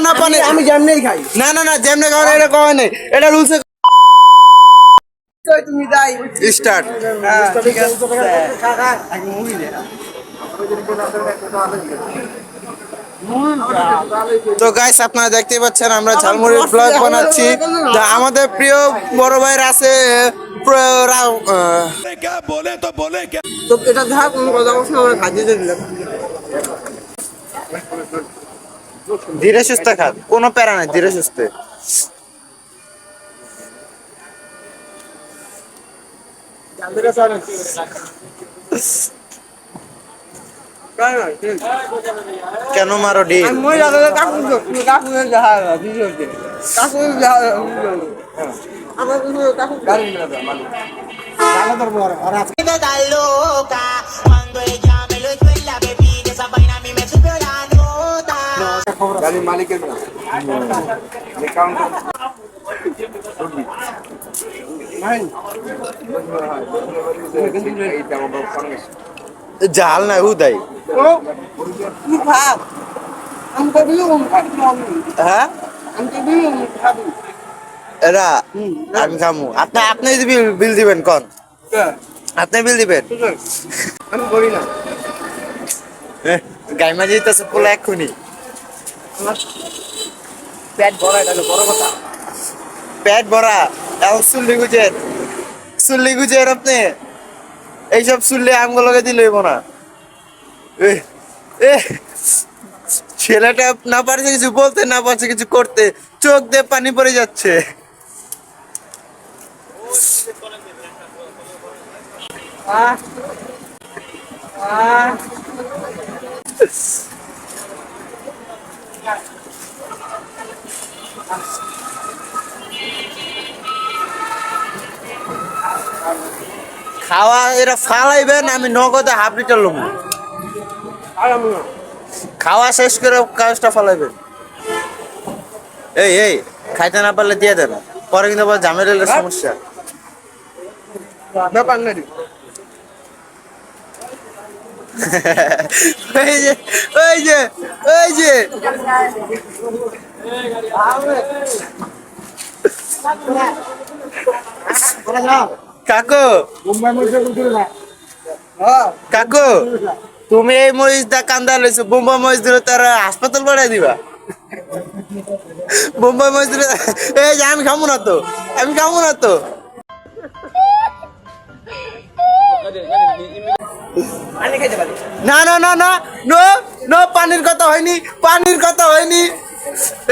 না পানি আমি যেমনেই খাই। না যেমনে খাওয়া এটা কয় নাই, এটা রুলসে তুমি তাই স্টার্ট। হ্যাঁ ঠিক আছে খা খা আগে মুভি দে তো গাইস আপনারা দেখতেই পাচ্ছেন আমরা ঝালমুড়ির ব্লগ বানাচ্ছি। যা আমাদের প্রিয় বড় ভাইয়ের আছে তো এটা দেখা কোনো কথা বলছ না, আমরা খাইতে দিলাম। ধীরে সুস্থে খান, কোনো প্যারা নাই, ধীরে সুস্থে। কেন মারো ডি? আমি মই দাদা কাকু কাকু দেখা ভিডিওতে কাকু দেখা আমার কাকু গাড়ি দাদা মানে জানা তোর বড় আর আজকে Está loca cuando ella me lo suelta, baby, de esa vaina a mí me subió la nota. গাড়ির মালিকের না কাউন্টার নাই জাল না হুদাই। ও তুই ভাব আমি তো দিও হ্যাঁ আমি তো দিও খাবি এরা আমি খামু। আপনি যদি বিল দিবেন কোন, আপনি বিল দিবেন। আমি করি না গাইমা যেতেছে পোলা এক্ষুনি। পেট ভরা, এটা বড় কথা। পেট ভরা এখন চুল্লি গুজের আপনি এইসব চুল্লি আমগুলোকে দিলে হইব না। এ, এ, ছেলেটা না পারছে কিছু বলতে, না পারছে কিছু করতে, চোখ দিয়ে পানি পড়ে যাচ্ছে। খাওয়া এরা ফালাইবেন, আমি নগদে হাফ লিটার লম। খাওয়া শেষ করে কাজটা ফালাইবেন। এই খাইতে না পারলে দিয়ে দেন, পরে কিন্তু আবার ঝামেলার সমস্যা। ব্যাপার না এই যে ওই যে ওই যে কাকু কাকু তুমি এই মরিচ দা কান্দা লইছো, বোম্বাই মরিচ দিলে তারা হাসপাতাল বাড়াই দিবা। বোম্বাই মরিচ দিলে এই যে আমি খাবো না তো, আমি খাবো না তো। না না না না নো নো পানির কথা হয়নি, পানির কথা হয়নি।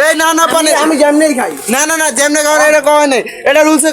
এই না পানি আমি যেমনেই খাই। না যেমনে খাওয়া এটা কয় নাই, এটা রুলসে